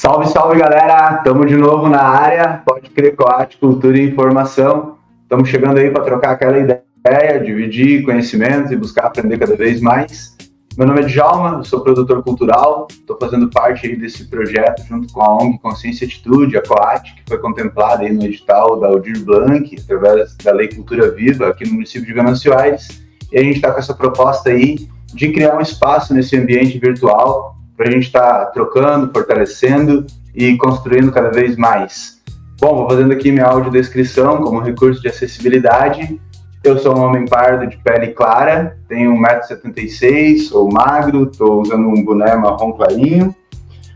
Salve, salve, galera! Estamos de novo na área, pode crer, Coate, cultura e informação. Estamos chegando aí para trocar aquela ideia, dividir conhecimentos e buscar aprender cada vez mais. Meu nome é Djalma, eu sou produtor cultural, estou fazendo parte aí desse projeto junto com a ONG Consciência e Atitude, a Coate, que foi contemplada aí no edital da Aldir Blanc, através da Lei Cultura Viva, aqui no município de Venâncio Aires. E a gente está com essa proposta aí de criar um espaço nesse ambiente virtual para a gente estar trocando, fortalecendo e construindo cada vez mais. Bom, vou fazendo aqui minha audiodescrição como recurso de acessibilidade. Eu sou um homem pardo de pele clara, tenho 1,76 m, sou magro, estou usando um boné marrom clarinho.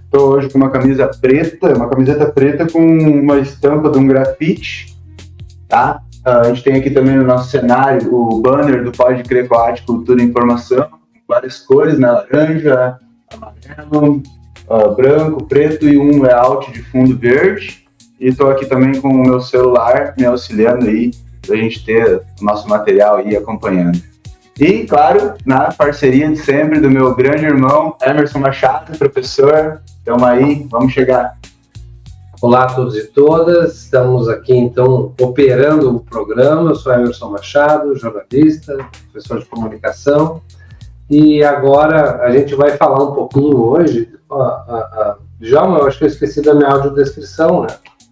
Estou hoje com uma camisa preta, uma camiseta preta com uma estampa de um grafite, tá? A gente tem aqui também no nosso cenário o banner do Pode Crer Coate, Cultura e Informação, várias cores, né? Laranja, amarelo, branco, preto e um layout de fundo verde. E estou aqui também com o meu celular me auxiliando aí para a gente ter o nosso material aí acompanhando. E, claro, na parceria de sempre do meu grande irmão Emerson Machado, professor. Então aí, vamos chegar. Olá a todos e todas, estamos aqui então operando o programa. Eu sou Emerson Machado, jornalista, professor de comunicação, e agora a gente vai falar um pouquinho hoje. Já, eu acho que eu esqueci da minha audiodescrição, né?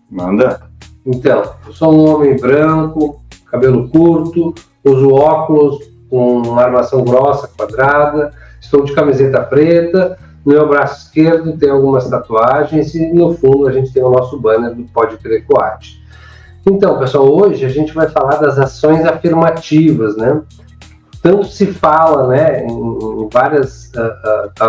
Manda. Então, eu sou um homem branco, cabelo curto, uso óculos com uma armação grossa, quadrada, estou de camiseta preta, no meu braço esquerdo tem algumas tatuagens e no fundo a gente tem o nosso banner do Pode Crer Coate. Então, pessoal, hoje a gente vai falar das ações afirmativas, né? Tanto se fala, né, em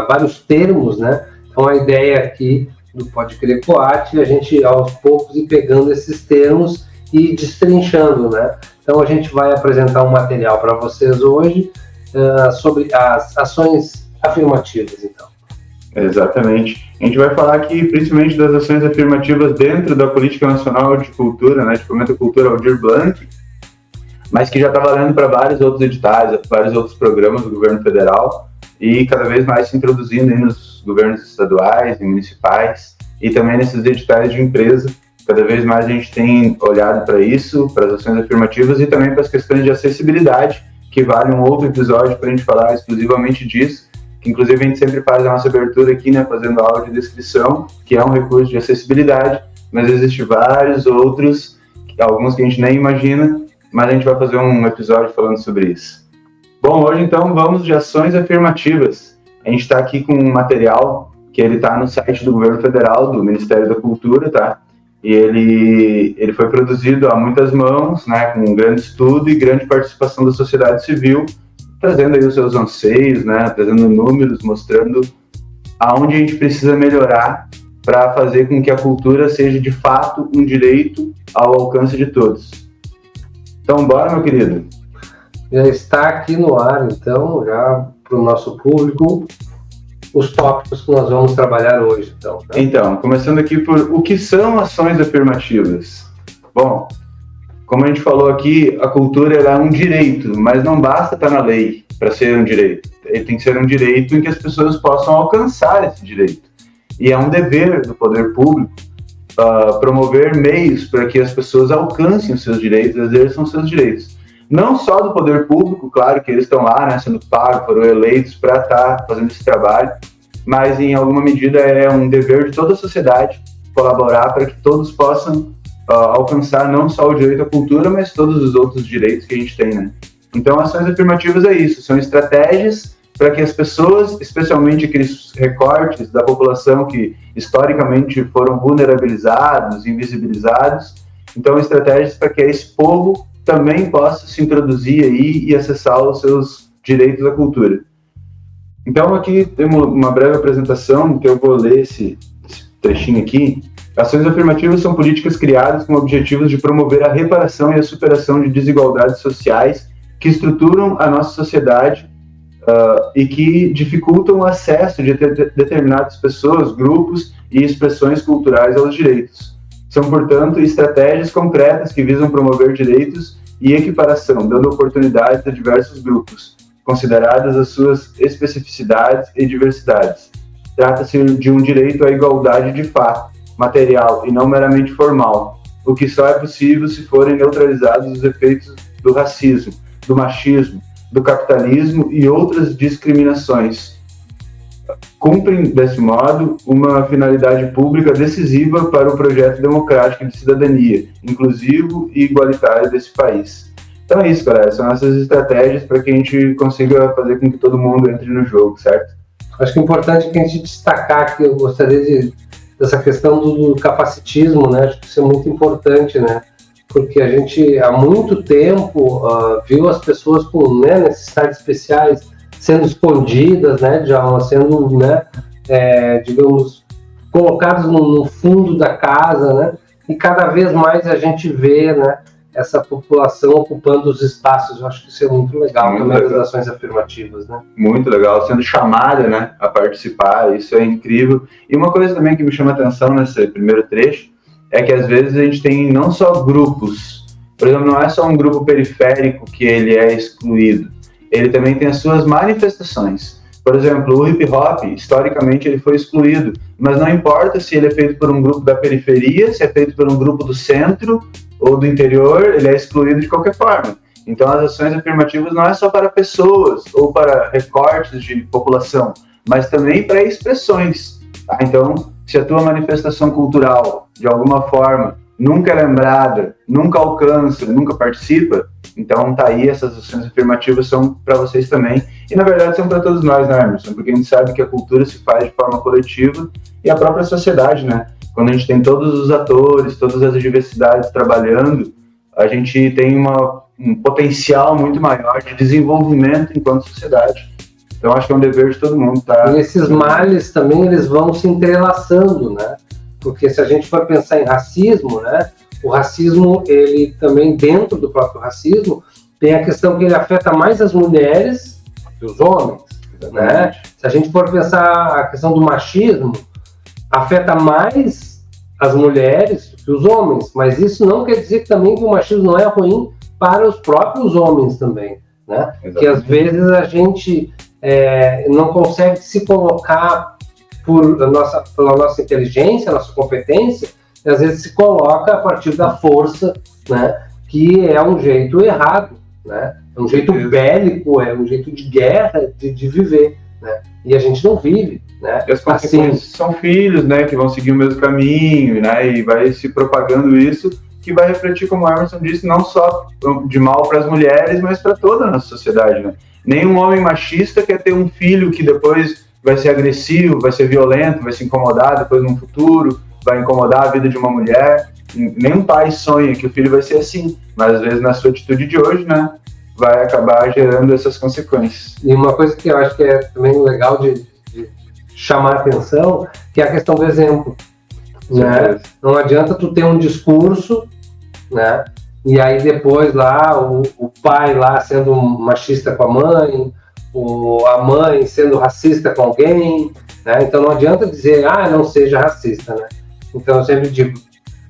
vários termos, né? Então a ideia aqui do Pode Crer Coate, a gente aos poucos ir pegando esses termos e destrinchando, né? Então a gente vai apresentar um material para vocês hoje sobre as ações afirmativas, então. Exatamente. A gente vai falar aqui principalmente das ações afirmativas dentro da Política Nacional de Cultura, né, de Fomento à Cultura Aldir Blanc, mas que já está valendo para vários outros editais, vários outros programas do governo federal e cada vez mais se introduzindo aí nos governos estaduais e municipais e também nesses editais de empresa. Cada vez mais a gente tem olhado para isso, para as ações afirmativas e também para as questões de acessibilidade, que vale um outro episódio para a gente falar exclusivamente disso, que inclusive a gente sempre faz a nossa abertura aqui, né, fazendo a audiodescrição, que é um recurso de acessibilidade, mas existem vários outros, alguns que a gente nem imagina, mas a gente vai fazer um episódio falando sobre isso. Bom, hoje então vamos de ações afirmativas. A gente está aqui com um material que ele está no site do governo federal, do Ministério da Cultura, tá? E ele foi produzido a muitas mãos, né, com um grande estudo e grande participação da sociedade civil, trazendo aí os seus anseios, né, trazendo números, mostrando aonde a gente precisa melhorar para fazer com que a cultura seja de fato um direito ao alcance de todos. Então, bora, meu querido. Já está aqui no ar, então, já para o nosso público, os tópicos que nós vamos trabalhar hoje, então. Né? Então, começando aqui por o que são ações afirmativas. Bom, como a gente falou aqui, a cultura ela é um direito, mas não basta estar na lei para ser um direito. Ele tem que ser um direito em que as pessoas possam alcançar esse direito. E é um dever do poder público promover meios para que as pessoas alcancem os seus direitos, exerçam os seus direitos. Não só do poder público, claro que eles estão lá, né, sendo pagos, foram eleitos para estar fazendo esse trabalho, mas em alguma medida é um dever de toda a sociedade colaborar para que todos possam alcançar não só o direito à cultura, mas todos os outros direitos que a gente tem, né? Então, ações afirmativas é isso, são estratégias para que as pessoas, especialmente aqueles recortes da população que historicamente foram vulnerabilizados, invisibilizados, então estratégias para que esse povo também possa se introduzir aí e acessar os seus direitos à cultura. Então aqui temos uma breve apresentação, que eu vou ler esse trechinho aqui. Ações afirmativas são políticas criadas com objetivos de promover a reparação e a superação de desigualdades sociais que estruturam a nossa sociedade e que dificultam o acesso de determinadas pessoas, grupos e expressões culturais aos direitos. São, portanto, estratégias concretas que visam promover direitos e equiparação, dando oportunidades a diversos grupos, consideradas as suas especificidades e diversidades. trata-se de um direito à igualdade de fato, material e não meramente formal, o que só é possível se forem neutralizados os efeitos do racismo, do machismo, do capitalismo e outras discriminações. Cumprem, desse modo, uma finalidade pública decisiva para o projeto democrático de cidadania, inclusivo e igualitário desse país. Então é isso, galera. São essas estratégias para que a gente consiga fazer com que todo mundo entre no jogo, certo? Acho que é importante que a gente destacar que eu gostaria dessa questão do capacitismo, né? Acho que isso é muito importante, né? Porque a gente, há muito tempo, viu as pessoas com, né, necessidades especiais sendo escondidas, né? Já sendo, né, digamos, colocados no fundo da casa, né? E cada vez mais a gente vê, né, essa população ocupando os espaços. Eu acho que isso é muito legal, muito também, legal. Das ações afirmativas, né? Muito legal, sendo chamada, né, a participar, isso é incrível. E uma coisa também que me chama a atenção nesse primeiro trecho é que às vezes a gente tem não só grupos, por exemplo, não é só um grupo periférico que ele é excluído, ele também tem as suas manifestações. Por exemplo, o hip hop, historicamente, ele foi excluído, mas não importa se ele é feito por um grupo da periferia, se é feito por um grupo do centro ou do interior, ele é excluído de qualquer forma. Então, as ações afirmativas não é só para pessoas ou para recortes de população, mas também para expressões. Tá? Então, se a tua manifestação cultural, de alguma forma, nunca é lembrada, nunca alcança, nunca participa, então tá aí, essas ações afirmativas são para vocês também, e na verdade são para todos nós, né, Emerson? Porque a gente sabe que a cultura se faz de forma coletiva e a própria sociedade, né? Quando a gente tem todos os atores, todas as diversidades trabalhando, a gente tem um potencial muito maior de desenvolvimento enquanto sociedade. Então acho que é um dever de todo mundo, tá? E esses males também, eles vão se entrelaçando, né? Porque se a gente for pensar em racismo, né? O racismo, ele também, dentro do próprio racismo, tem a questão que ele afeta mais as mulheres que os homens, né? Se a gente for pensar a questão do machismo, afeta mais as mulheres que os homens, mas isso não quer dizer que também que o machismo não é ruim para os próprios homens também, né? Que às vezes a gente não consegue se colocar pela nossa inteligência, nossa competência, e às vezes se coloca a partir da força, né? Que é um jeito errado, né? É um jeito bélico, é um jeito de guerra de viver, né? E a gente não vive, né? E as consequências são filhos, né? Que vão seguir o mesmo caminho, né? E vai se propagando isso, que vai refletir, como o Emerson disse, não só de mal para as mulheres, mas para toda a nossa sociedade, né? Nenhum homem machista quer ter um filho que depois vai ser agressivo, vai ser violento, vai se incomodar depois no futuro, vai incomodar a vida de uma mulher. Nenhum pai sonha que o filho vai ser assim, mas às vezes na sua atitude de hoje, né, vai acabar gerando essas consequências. E uma coisa que eu acho que é também legal de chamar a atenção, que é a questão do exemplo, né? Não adianta tu ter um discurso, né, e aí depois lá o pai lá sendo machista com a mãe, ou a mãe sendo racista com alguém, né? Então não adianta dizer, não seja racista, né? Então eu sempre digo,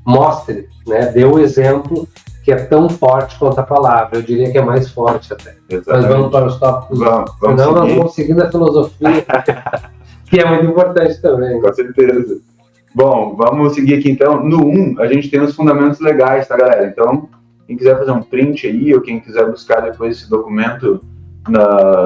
mostre, né? Dê o exemplo que é tão forte quanto a palavra. Eu diria que é mais forte até. Exatamente. Mas vamos para os tópicos. Vamos Senão nós vamos seguindo a filosofia, que é muito importante também. Com certeza. Bom, vamos seguir aqui então. No 1, a gente tem os fundamentos legais, tá, galera? Então, quem quiser fazer um print aí, ou quem quiser buscar depois esse documento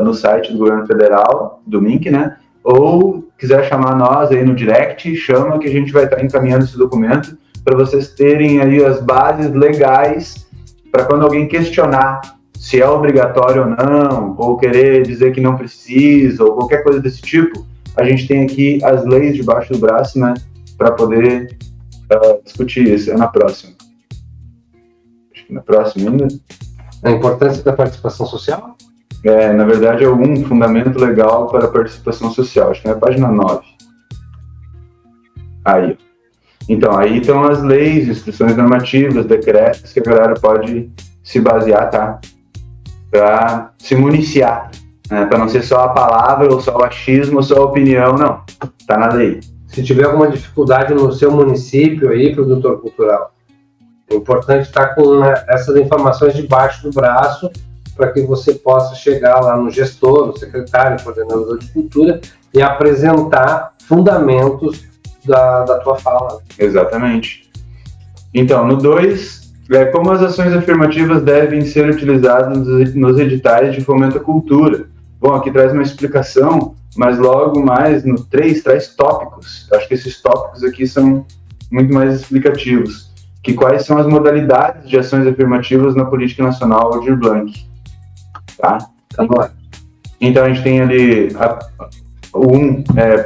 no site do Governo Federal, do MINC, né? Ou quiser chamar nós aí no direct, chama que a gente vai estar encaminhando esse documento para vocês terem aí as bases legais para quando alguém questionar se é obrigatório ou não, ou querer dizer que não precisa, ou qualquer coisa desse tipo, a gente tem aqui as leis debaixo do braço, né? Para poder discutir isso. É na próxima. Acho que na próxima ainda. A importância da participação social? Na verdade, é um fundamento legal para a participação social. Acho que é na página 9. Aí. Então, aí estão as leis, instruções normativas, decretos que a galera pode se basear, tá? Para se municiar. Né? Para não ser só a palavra, ou só o achismo, ou só a opinião, não. Tá na lei. Se tiver alguma dificuldade no seu município aí, produtor cultural, é importante estar com essas informações debaixo do braço para que você possa chegar lá no gestor, no secretário, coordenador de cultura e apresentar fundamentos da tua fala. Exatamente. Então, no 2, como as ações afirmativas devem ser utilizadas nos editais de fomento à cultura. Bom, aqui traz uma explicação, mas logo mais no 3 traz tópicos. Acho que esses tópicos aqui são muito mais explicativos. Que quais são as modalidades de ações afirmativas na política nacional Aldir Blanc. Tá bom. Então a gente tem ali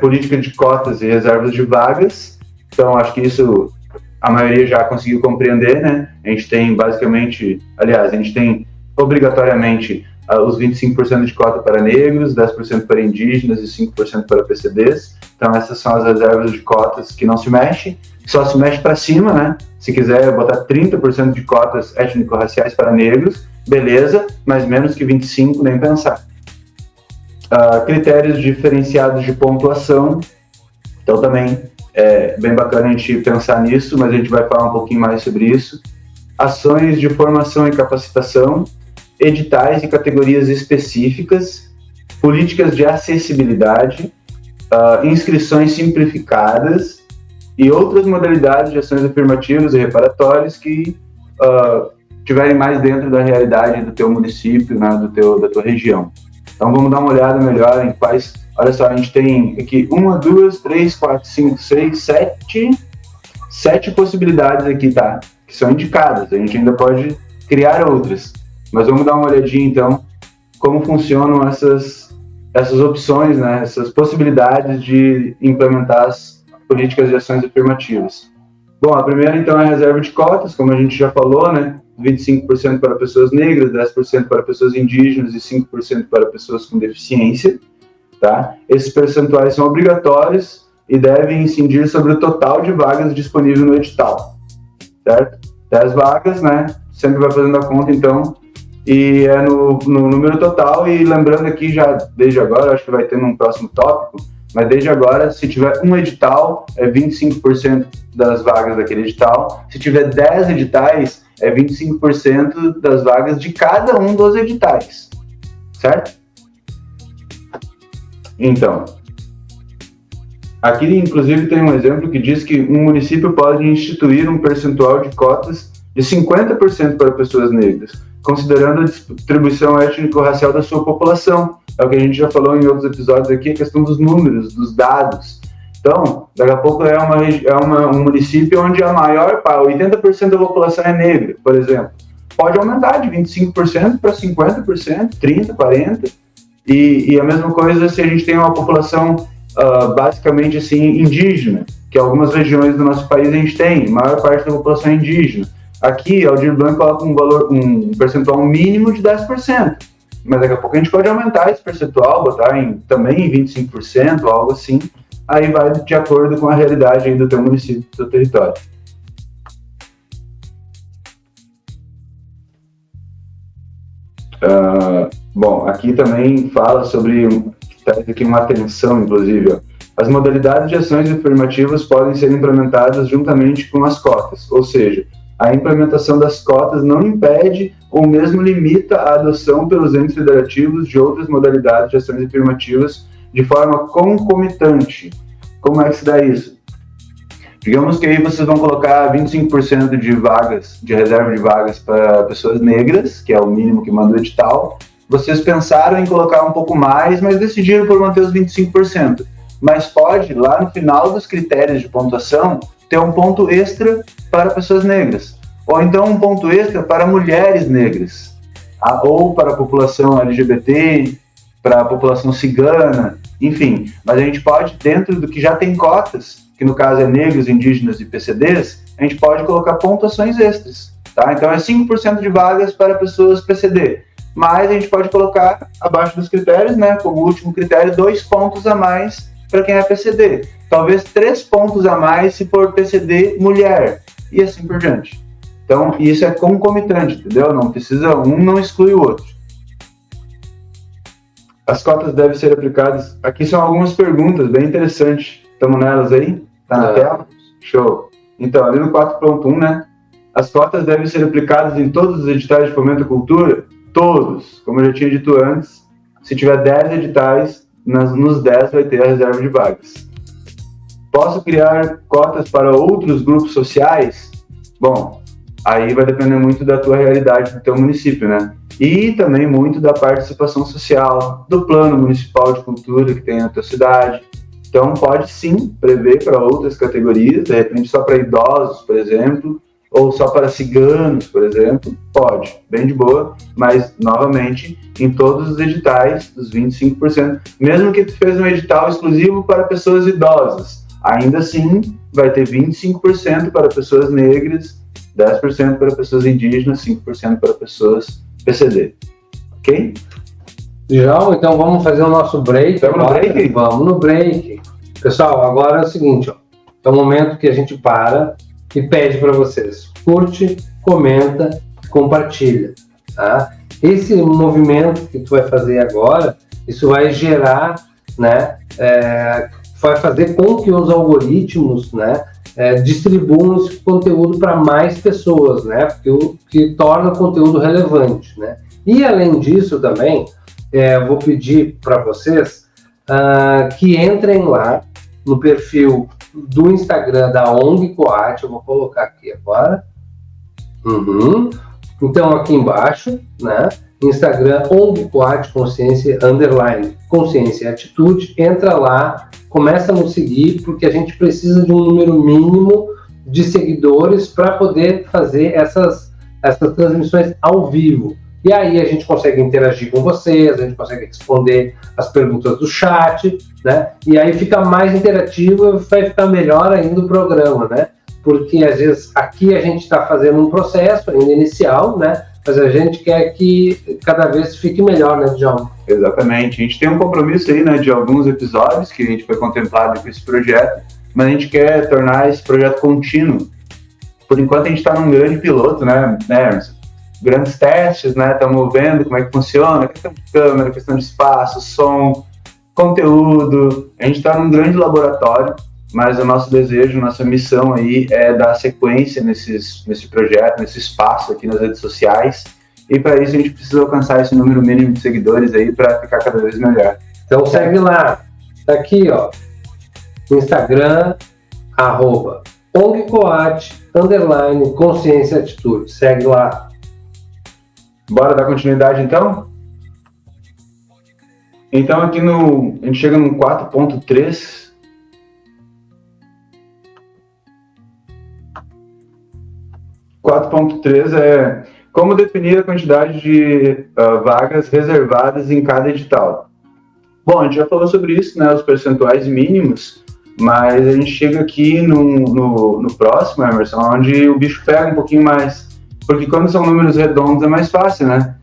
política de cotas e reservas de vagas. Então acho que isso a maioria já conseguiu compreender, né? A gente tem basicamente, aliás, a gente tem obrigatoriamente os 25% de cota para negros, 10% para indígenas e 5% para PCDs. Então essas são as reservas de cotas que não se mexem, só se mexe para cima, né? Se quiser botar 30% de cotas étnico-raciais para negros, beleza, mas menos que 25% nem pensar. Critérios diferenciados de pontuação, então também é bem bacana a gente pensar nisso, mas a gente vai falar um pouquinho mais sobre isso. Ações de formação e capacitação, editais e categorias específicas, políticas de acessibilidade, inscrições simplificadas e outras modalidades de ações afirmativas e reparatórias que estiverem mais dentro da realidade do teu município, né, da tua região. Então vamos dar uma olhada melhor em quais. Olha só, a gente tem aqui 1, 2, 3, 4, 5, 6, 7 possibilidades aqui, tá? Que são indicadas. A gente ainda pode criar outras. Mas vamos dar uma olhadinha então como funcionam essas opções, né? Essas possibilidades de implementar as políticas de ações afirmativas. Bom, a primeira então é a reserva de cotas, como a gente já falou, né? 25% para pessoas negras, 10% para pessoas indígenas e 5% para pessoas com deficiência, tá? Esses percentuais são obrigatórios e devem incidir sobre o total de vagas disponível no edital, certo? 10 vagas, né? Sempre vai fazendo a conta, então, e é no número total. E lembrando aqui já, desde agora, acho que vai ter num próximo tópico, mas desde agora, se tiver um edital, é 25% das vagas daquele edital. Se tiver 10 editais, é 25% das vagas de cada um dos editais, certo? Então, aqui inclusive tem um exemplo que diz que um município pode instituir um percentual de cotas de 50% para pessoas negras, considerando a distribuição étnico-racial da sua população. É o que a gente já falou em outros episódios aqui, a questão dos números, dos dados. Então, daqui a pouco é um município onde a maior parte, 80% da população é negra, por exemplo. Pode aumentar de 25% para 50%, 30%, 40%. E a mesma coisa se a gente tem uma população basicamente assim, indígena, que algumas regiões do nosso país a gente tem, a maior parte da população é indígena. Aqui, Aldir Blanc coloca um percentual mínimo de 10%. Mas daqui a pouco a gente pode aumentar esse percentual, botar também em 25%, algo assim. Aí vai de acordo com a realidade aí do teu município, do teu território. Bom, aqui também fala sobre, traz aqui uma atenção, inclusive, ó. As modalidades de ações afirmativas podem ser implementadas juntamente com as cotas, ou seja, a implementação das cotas não impede ou mesmo limita a adoção pelos entes federativos de outras modalidades de ações afirmativas de forma concomitante. Como é que se dá isso? Digamos que aí vocês vão colocar 25% de vagas, de reserva de vagas para pessoas negras, que é o mínimo que manda o edital. Vocês pensaram em colocar um pouco mais, mas decidiram por manter os 25%. Mas pode, lá no final dos critérios de pontuação, ter um ponto extra para pessoas negras. Ou então um ponto extra para mulheres negras. Ou para a população LGBT, para a população cigana, enfim. Mas a gente pode, dentro do que já tem cotas, que no caso é negros, indígenas e PCDs, a gente pode colocar pontuações extras, tá? Então é 5% de vagas para pessoas PCD, mas a gente pode colocar abaixo dos critérios, né, como último critério, 2 pontos a mais para quem é PCD, talvez 3 pontos a mais se for PCD mulher, e assim por diante. Então isso é concomitante, entendeu? Não precisa, um não exclui o outro. As cotas devem ser aplicadas. Aqui são algumas perguntas bem interessantes. Estamos nelas aí? Tá na tela? Show. Então, ali no 4.1, né? As cotas devem ser aplicadas em todos os editais de fomento à cultura. todos, como eu já tinha dito antes, se tiver 10 editais, nos 10 vai ter a reserva de vagas. Posso criar cotas para outros grupos sociais? Bom, aí vai depender muito da tua realidade do teu município, né? E também muito da participação social, do plano municipal de cultura que tem na tua cidade. Então pode sim prever para outras categorias, de repente só para idosos, por exemplo, ou só para ciganos, por exemplo, pode, bem de boa, mas, novamente, em todos os editais, dos 25%, mesmo que tu fez um edital exclusivo para pessoas idosas, ainda assim vai ter 25% para pessoas negras, 10% para pessoas indígenas, 5% para pessoas PCD. Ok? João, então vamos fazer o nosso break. Vamos no break? Vamos no break. Pessoal, agora é o seguinte, ó, é o momento que a gente para e pede para vocês, curte, comenta, compartilha, tá? Esse movimento que tu vai fazer agora, isso vai gerar, né, vai fazer com que os algoritmos, né, distribuam esse conteúdo para mais pessoas, né, porque que torna o conteúdo relevante, né? E além disso também, vou pedir para vocês que entrem lá no perfil do Instagram da ONG Coat, eu vou colocar aqui agora. Então aqui embaixo, né? Instagram ONG Coat Consciência Consciência e Atitude, entra lá, começa a nos seguir, porque a gente precisa de um número mínimo de seguidores para poder fazer essas transmissões ao vivo. E aí a gente consegue interagir com vocês, a gente consegue responder as perguntas do chat, né? E aí fica mais interativo, vai ficar melhor ainda o programa, né? Porque às vezes aqui a gente está fazendo um processo ainda inicial, né? Mas a gente quer que cada vez fique melhor, né, João? Exatamente. A gente tem um compromisso aí, né, de alguns episódios que a gente foi contemplado com esse projeto, mas a gente quer tornar esse projeto contínuo. Por enquanto a gente está num grande piloto, né, Emerson? Grandes testes, né? Estamos vendo como é que funciona, questão de câmera, questão de espaço, som, conteúdo. A gente está num grande laboratório, mas o nosso desejo, nossa missão aí é dar sequência nesse projeto, nesse espaço aqui nas redes sociais. E para isso a gente precisa alcançar esse número mínimo de seguidores aí para ficar cada vez melhor. Então segue lá, tá aqui, ó, Instagram, @ONGCoat, _Consciência e Atitude. Segue lá. Bora dar continuidade então? Então aqui a gente chega no 4.3. O 4.3 é como definir a quantidade de vagas reservadas em cada edital. Bom, a gente já falou sobre isso, né, os percentuais mínimos, mas a gente chega aqui no próximo, Emerson, onde o bicho pega um pouquinho mais. Porque quando são números redondos é mais fácil, né?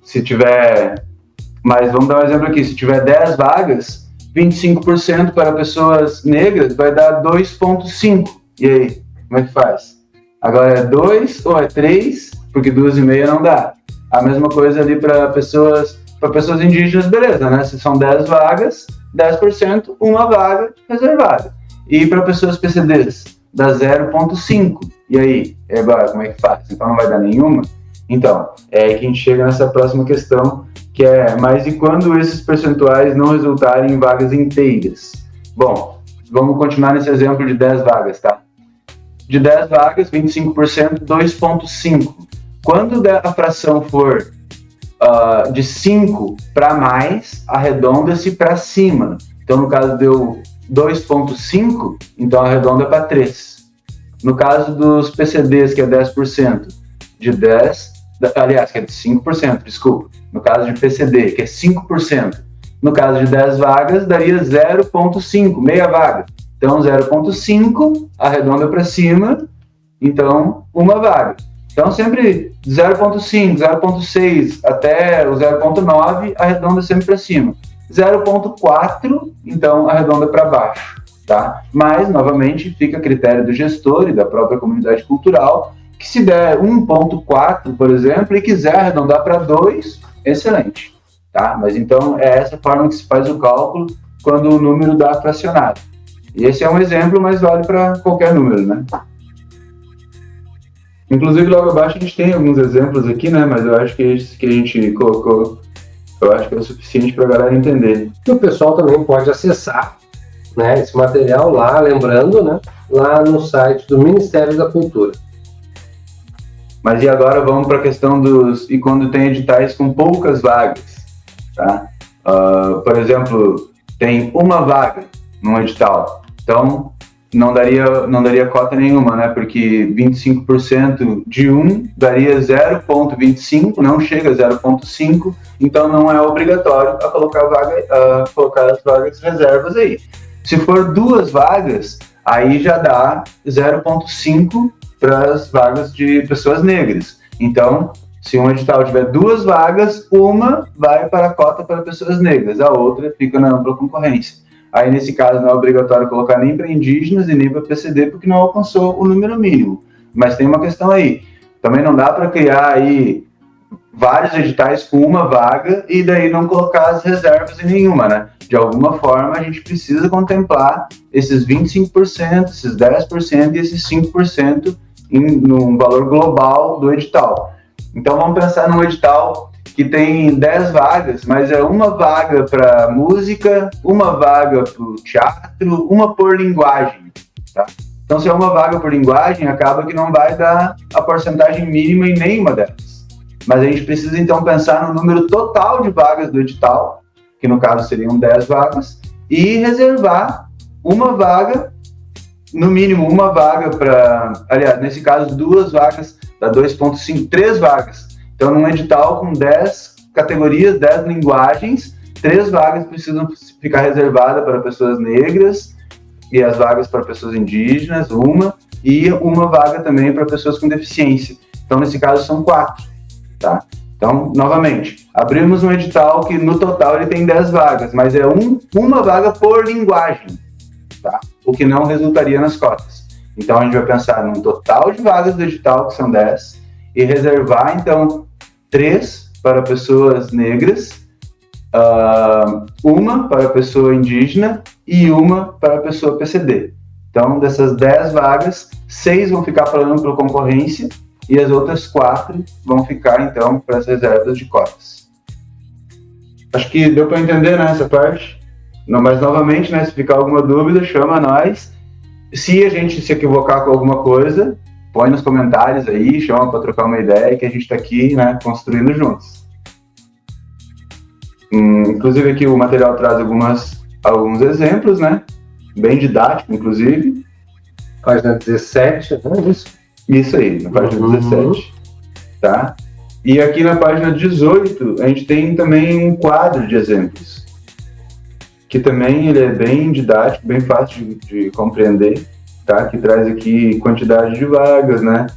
Se tiver... Mas vamos dar um exemplo aqui. Se tiver 10 vagas, 25% para pessoas negras vai dar 2,5. E aí, como é que faz? Agora é 2 ou é 3? Porque 2,5 não dá. A mesma coisa ali para pessoas indígenas, beleza, né? Se são 10 vagas, 10%, uma vaga reservada. E para pessoas PCDs, dá 0,5. E aí, agora, como é que faz? Então não vai dar nenhuma? Então, é aí que a gente chega nessa próxima questão, que é, mas e quando esses percentuais não resultarem em vagas inteiras? Bom, vamos continuar nesse exemplo de 10 vagas, tá? De 10 vagas, 25%, 2,5. Quando a fração for de 5 para mais, arredonda-se para cima. Então, no caso deu 2,5, então arredonda para 3. No caso dos PCDs, que é 10%, que é de 5%, desculpa. No caso de PCD, que é 5%. No caso de 10 vagas, daria 0,5, meia vaga. Então, 0,5, arredonda para cima, então, uma vaga. Então, sempre 0,5, 0,6, até o 0,9, arredonda sempre para cima. 0,4, então, arredonda para baixo. Tá? Mas, novamente, fica a critério do gestor e da própria comunidade cultural, que se der 1,4, por exemplo, e quiser arredondar para 2, excelente. Tá? Mas então é essa forma que se faz o cálculo quando o número dá fracionado. E esse é um exemplo, mas vale para qualquer número, né? Inclusive, logo abaixo a gente tem alguns exemplos aqui, né? Mas eu acho que esse que a gente colocou, eu acho que é o suficiente para a galera entender. E o pessoal também pode acessar, né, esse material lá, lembrando, né, lá no site do Ministério da Cultura. Mas e agora vamos para a questão e quando tem editais com poucas vagas, tá? Por exemplo, tem uma vaga num edital, então não daria cota nenhuma, né? Porque 25% de um daria 0,25, não chega a 0,5, então não é obrigatório a colocar as vagas reservas aí. Se for 2 vagas, aí já dá 0,5 para as vagas de pessoas negras. Então, se um edital tiver 2 vagas, uma vai para a cota para pessoas negras, a outra fica na ampla concorrência. Aí, nesse caso, não é obrigatório colocar nem para indígenas e nem para PCD, porque não alcançou o número mínimo. Mas tem uma questão aí. Também não dá para criar aí vários editais com uma vaga e daí não colocar as reservas em nenhuma, né? De alguma forma, a gente precisa contemplar esses 25%, esses 10% e esses 5% num valor global do edital. Então, vamos pensar num edital que tem 10 vagas, mas é uma vaga para música, uma vaga para o teatro, uma por linguagem, tá? Então, se é uma vaga por linguagem, acaba que não vai dar a porcentagem mínima em nenhuma delas. Mas a gente precisa, então, pensar no número total de vagas do edital, que no caso seriam 10 vagas, e reservar uma vaga, no mínimo uma vaga para... Aliás, nesse caso, 2 vagas, dá 2,5, 3 vagas. Então, num edital com 10 categorias, 10 linguagens, 3 vagas precisam ficar reservadas para pessoas negras, e as vagas para pessoas indígenas, e uma vaga também para pessoas com deficiência. Então, nesse caso, são 4, tá? Então, novamente, abrimos um edital que no total ele tem 10 vagas, mas é uma vaga por linguagem, tá? O que não resultaria nas cotas. Então, a gente vai pensar num total de vagas do edital, que são 10, e reservar, então, 3 para pessoas negras, uma para pessoa indígena e uma para pessoa PCD. Então, dessas 10 vagas, 6 vão ficar para ampla concorrência e as outras 4 vão ficar, então, para as reservas de cotas. Acho que deu para entender, né, essa parte? Não, mas, novamente, né, se ficar alguma dúvida, chama nós. Se a gente se equivocar com alguma coisa, põe nos comentários aí, chama para trocar uma ideia, que a gente está aqui, né, construindo juntos. Inclusive aqui o material traz alguns exemplos, né, bem didático, inclusive. Página 17, não é isso? Isso aí, na página 17, tá? E aqui na página 18, a gente tem também um quadro de exemplos, que também ele é bem didático, bem fácil de compreender, tá? Que traz aqui quantidade de vagas, né?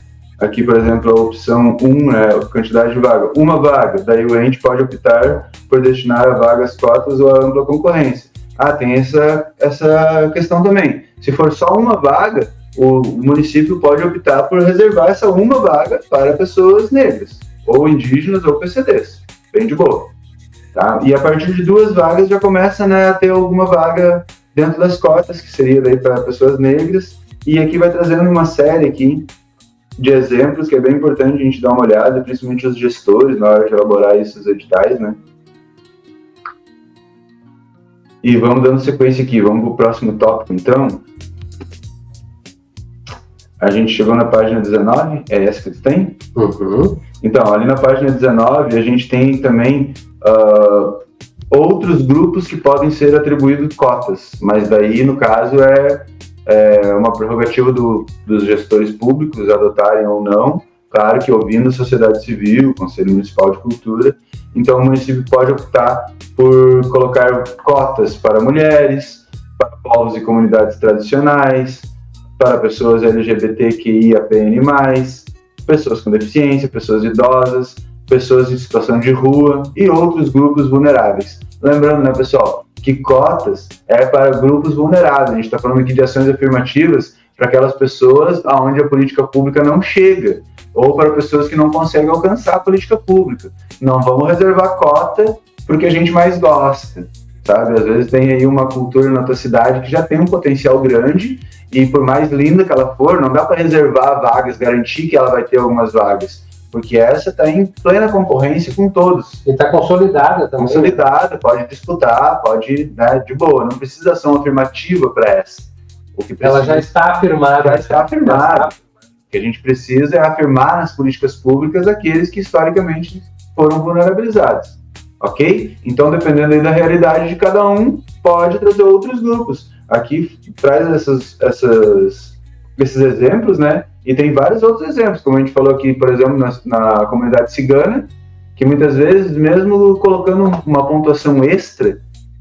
Aqui, por exemplo, a opção 1 é quantidade de vaga, uma vaga, daí o ente pode optar por destinar a vagas cotas ou a ampla concorrência. Tem essa questão também. Se for só uma vaga, o município pode optar por reservar essa uma vaga para pessoas negras, ou indígenas ou PCDs, bem de boa. Tá? E a partir de 2 vagas já começa, né, a ter alguma vaga dentro das cotas, que seria daí para pessoas negras, e aqui vai trazendo uma série aqui de exemplos que é bem importante a gente dar uma olhada, principalmente os gestores, na hora de elaborar esses editais, né? E vamos dando sequência aqui, vamos para o próximo tópico, então. A gente chegou na página 19, é essa que tem? Uhum. Então, ali na página 19, a gente tem também outros grupos que podem ser atribuídos cotas, mas daí, no caso, é uma prerrogativa dos gestores públicos adotarem ou não, claro que ouvindo a sociedade civil, Conselho Municipal de Cultura. Então, o município pode optar por colocar cotas para mulheres, para povos e comunidades tradicionais, para pessoas LGBTQIAPN+, pessoas com deficiência, pessoas idosas, pessoas em situação de rua e outros grupos vulneráveis. Lembrando, né, pessoal, que cotas é para grupos vulneráveis. A gente está falando aqui de ações afirmativas para aquelas pessoas aonde a política pública não chega, ou para pessoas que não conseguem alcançar a política pública. Não vamos reservar cota porque a gente mais gosta. sabe? Às vezes tem aí uma cultura na tua cidade que já tem um potencial grande e por mais linda que ela for, não dá para reservar vagas, garantir que ela vai ter algumas vagas, porque essa está em plena concorrência com todos. E está consolidada também. Consolidada, pode disputar, pode, né, de boa, não precisa ação afirmativa para essa. O que precisa, ela já está afirmada. Já está afirmada. O que a gente precisa é afirmar nas políticas públicas aqueles que historicamente foram vulnerabilizados. Ok? Então, dependendo aí da realidade de cada um, pode trazer outros grupos. Aqui traz esses exemplos, né? E tem vários outros exemplos, como a gente falou aqui, por exemplo, na comunidade cigana, que muitas vezes, mesmo colocando uma pontuação extra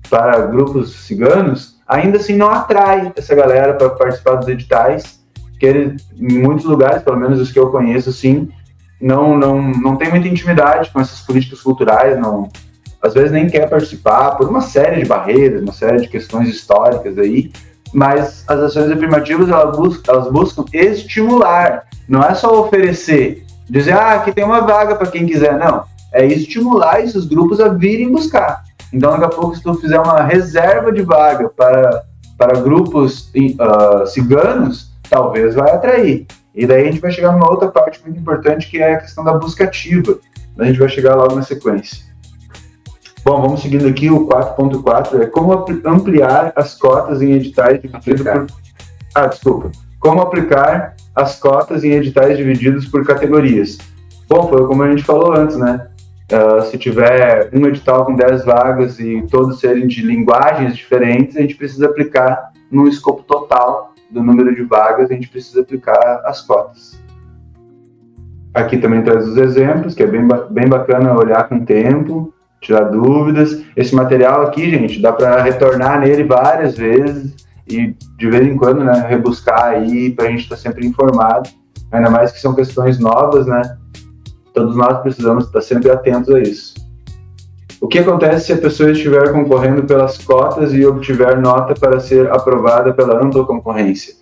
para grupos ciganos, ainda assim não atrai essa galera para participar dos editais, que em muitos lugares, pelo menos os que eu conheço, sim, não tem muita intimidade com essas políticas culturais, às vezes nem quer participar por uma série de barreiras, uma série de questões históricas aí, mas as ações afirmativas elas buscam estimular, não é só oferecer, dizer, aqui tem uma vaga para quem quiser, não, é estimular esses grupos a virem buscar. Então, daqui a pouco, se tu fizer uma reserva de vaga para grupos ciganos, talvez vai atrair. E daí a gente vai chegar numa outra parte muito importante, que é a questão da busca ativa. A gente vai chegar logo na sequência. Bom, vamos seguindo aqui, o 4.4 é como ampliar as cotas em editais divididos por... Como aplicar as cotas em editais divididos por categorias. Bom, foi como a gente falou antes, né? Se tiver um edital com 10 vagas e todos serem de linguagens diferentes, a gente precisa aplicar no escopo total do número de vagas, a gente precisa aplicar as cotas. Aqui também traz os exemplos, que é bem bacana olhar com o tempo, tirar dúvidas. Esse material aqui, gente, dá para retornar nele várias vezes e de vez em quando, né, rebuscar aí para a gente estar sempre informado, ainda mais que são questões novas, né? Todos nós precisamos estar sempre atentos a isso. O que acontece se a pessoa estiver concorrendo pelas cotas e obtiver nota para ser aprovada pela ampla concorrência?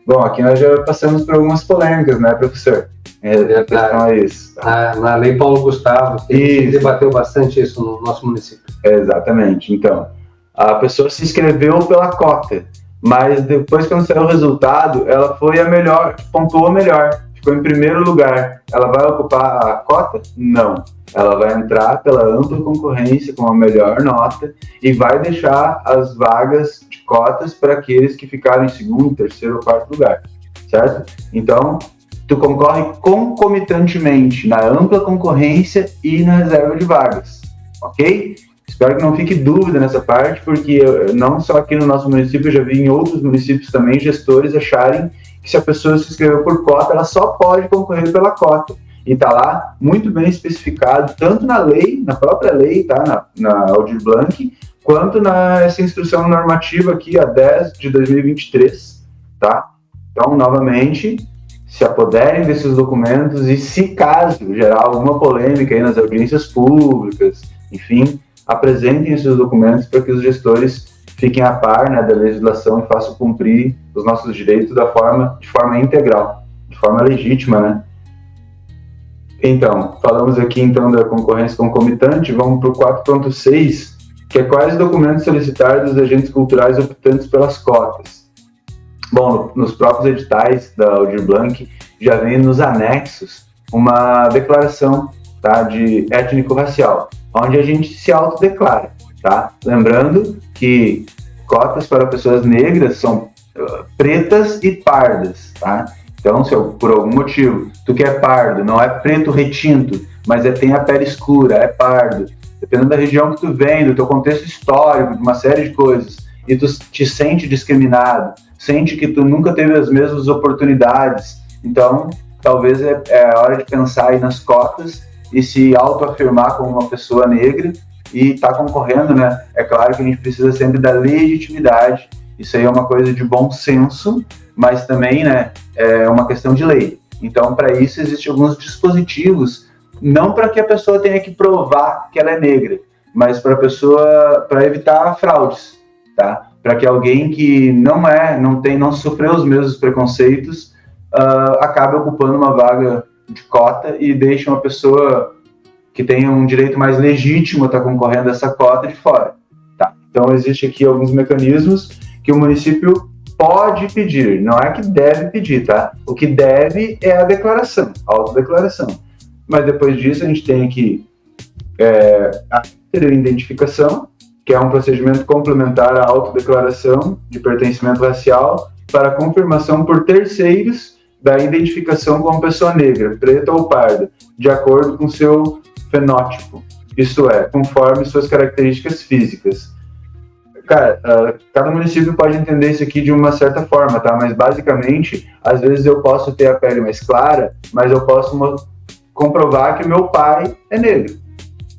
Bom, aqui nós já passamos por algumas polêmicas, né, professor? A questão é isso. Tá? Na Lei Paulo Gustavo, a gente debateu bastante isso no nosso município. Exatamente. Então, a pessoa se inscreveu pela cota, mas depois, quando saiu o resultado, ela foi a melhor, pontuou melhor, ficou em primeiro lugar. Ela vai ocupar a cota? Não. Ela vai entrar pela ampla concorrência com a melhor nota e vai deixar as vagas de cotas para aqueles que ficaram em segundo, terceiro ou quarto lugar, certo? Então, tu concorre concomitantemente na ampla concorrência e na reserva de vagas, ok? Espero que não fique dúvida nessa parte, porque não só aqui no nosso município, eu já vi em outros municípios também gestores acharem que se a pessoa se inscreveu por cota, ela só pode concorrer pela cota. E está lá muito bem especificado, tanto na lei, na própria lei, tá? na Aldir Blanc, quanto nessa instrução normativa aqui, a 10 de 2023, tá? Então, novamente, se apoderem desses documentos e, se caso gerar alguma polêmica aí nas audiências públicas, enfim, apresentem esses documentos para que os gestores fiquem a par, né, da legislação e façam cumprir os nossos direitos de forma integral, de forma legítima, né? Então, falamos aqui então da concorrência concomitante, vamos para o 4.6, que é quais documentos solicitar dos agentes culturais optantes pelas cotas. Bom, nos próprios editais da Aldir Blanc já vem nos anexos uma declaração, tá, de étnico-racial, onde a gente se autodeclara, tá? Lembrando que cotas para pessoas negras são pretas e pardas, tá? Então, se por algum motivo tu que é pardo, não é preto retinto, mas tem a pele escura, é pardo, dependendo da região que tu vem, do teu contexto histórico, de uma série de coisas, e tu te sente discriminado, sente que tu nunca teve as mesmas oportunidades, então talvez é a hora de pensar aí nas cotas e se autoafirmar como uma pessoa negra e tá concorrendo, né? É claro que a gente precisa sempre da legitimidade, isso aí é uma coisa de bom senso, mas também, né, é uma questão de lei. Então, para isso, existem alguns dispositivos, não para que a pessoa tenha que provar que ela é negra, mas para evitar fraudes, tá? Para que alguém que não sofreu os mesmos preconceitos, acabe ocupando uma vaga de cota e deixe uma pessoa que tenha um direito mais legítimo a estar concorrendo a essa cota de fora, tá? Então, existe aqui alguns mecanismos que o município pode pedir, não é que deve pedir, tá? O que deve é a declaração, a autodeclaração. Mas depois disso, a gente tem aqui a identificação, que é um procedimento complementar à autodeclaração de pertencimento racial para confirmação por terceiros da identificação como pessoa negra, preta ou parda, de acordo com seu fenótipo, isto é, conforme suas características físicas. Cara, cada município pode entender isso aqui de uma certa forma, tá? Mas basicamente, às vezes eu posso ter a pele mais clara, mas eu posso comprovar que meu pai é negro.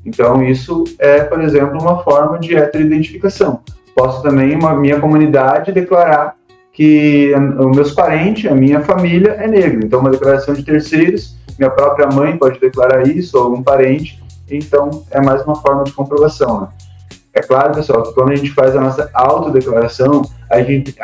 Então isso é, por exemplo, uma forma de heteroidentificação. Posso também, minha comunidade, declarar que os meus parentes, a minha família é negro. Então uma declaração de terceiros, minha própria mãe pode declarar isso, ou algum parente. Então é mais uma forma de comprovação, né? É claro, pessoal, que quando a gente faz a nossa autodeclaração, a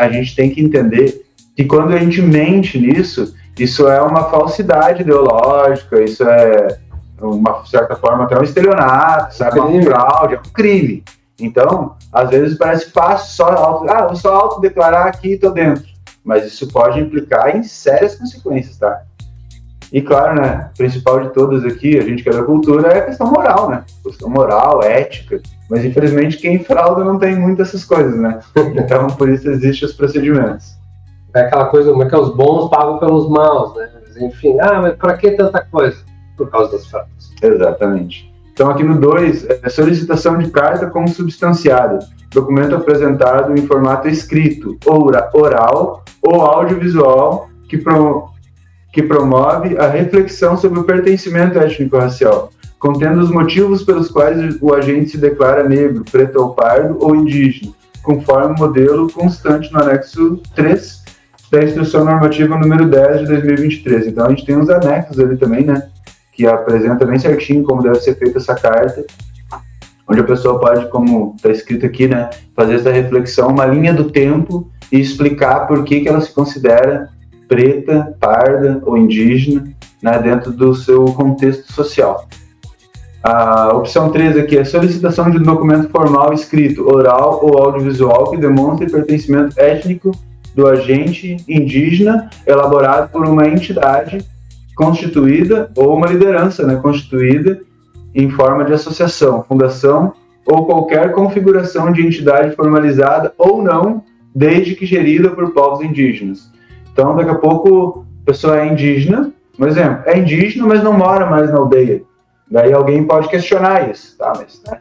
gente tem que entender que quando a gente mente nisso, isso é uma falsidade ideológica, isso é, uma certa forma, até um estelionato, sabe? Uma fraude, é um crime. Então, às vezes parece fácil eu só autodeclarar aqui e estou dentro. Mas isso pode implicar em sérias consequências, tá? E claro, né, o principal de todas aqui, a gente que é da cultura, é a questão moral, né? Questão moral, ética. Mas infelizmente quem frauda não tem muito essas coisas, né? Então por isso existem os procedimentos. É aquela coisa, como é que os bons pagam pelos maus, né? Enfim, mas para que tanta coisa? Por causa das fraudes. Exatamente. Então aqui no 2, solicitação de carta consubstanciada. Documento apresentado em formato escrito, oral ou audiovisual que promove a reflexão sobre o pertencimento étnico-racial, contendo os motivos pelos quais o agente se declara negro, preto ou pardo ou indígena, conforme o modelo constante no anexo 3 da Instrução Normativa número 10 de 2023. Então a gente tem uns anexos ali também, né, que apresenta bem certinho como deve ser feita essa carta, onde a pessoa pode, como está escrito aqui, né, fazer essa reflexão, uma linha do tempo e explicar por que ela se considera preta, parda ou indígena, né, dentro do seu contexto social. A opção 3 aqui é solicitação de um documento formal escrito, oral ou audiovisual que demonstre pertencimento étnico do agente indígena elaborado por uma entidade constituída ou uma liderança, né, constituída em forma de associação, fundação ou qualquer configuração de entidade formalizada ou não, desde que gerida por povos indígenas. Então, daqui a pouco, a pessoa é indígena, por exemplo, é indígena, mas não mora mais na aldeia. Daí alguém pode questionar isso, tá? Mas, né,